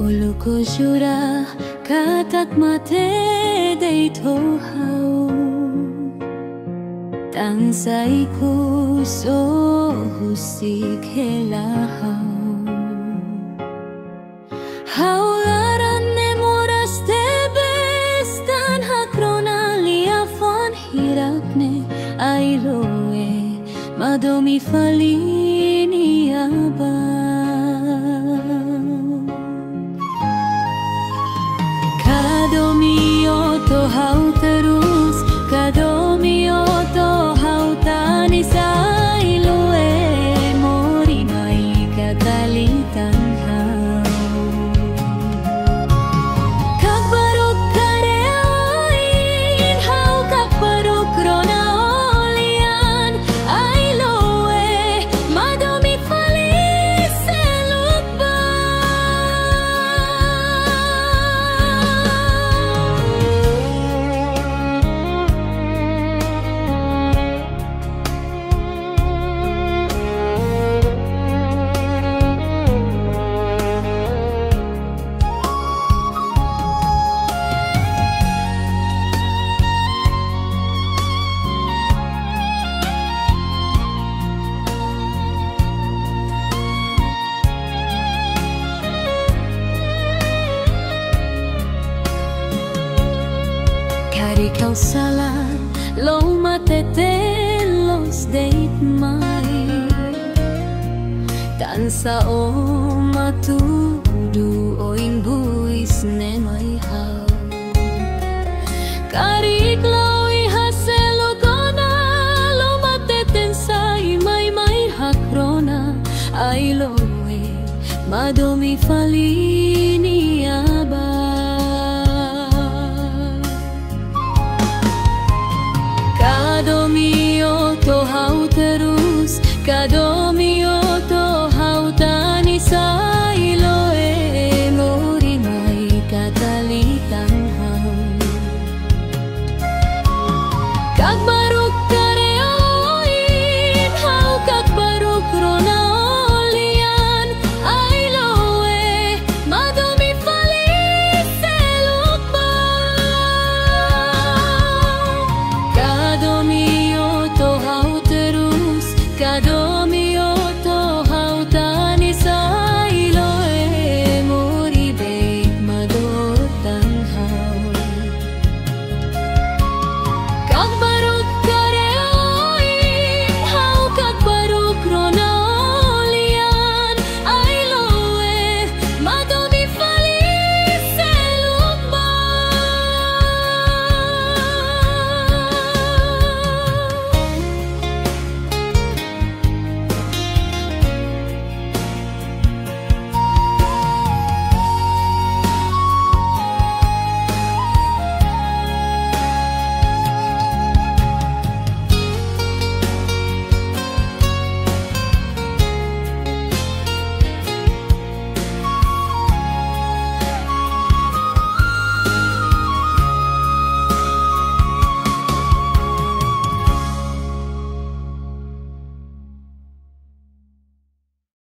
Uluko jura katak mate day tohau tansay ko so husik helahau haularan ne moras te bestan hakrona liafon hirakne ailoe madomi falini aba Kadomioto hau terus Kadomioto hau tani sailue Mori mai katalitan hau Kakbaruk kareoin Hau kakbaruk rona olian Ailoe madomi falis selupa Kari kau salah lo matete los date mai tansa o matudu oing buis ne mai hau Kari klawi haselo gona lo mateten sai mai hakrona ai loe madomi fali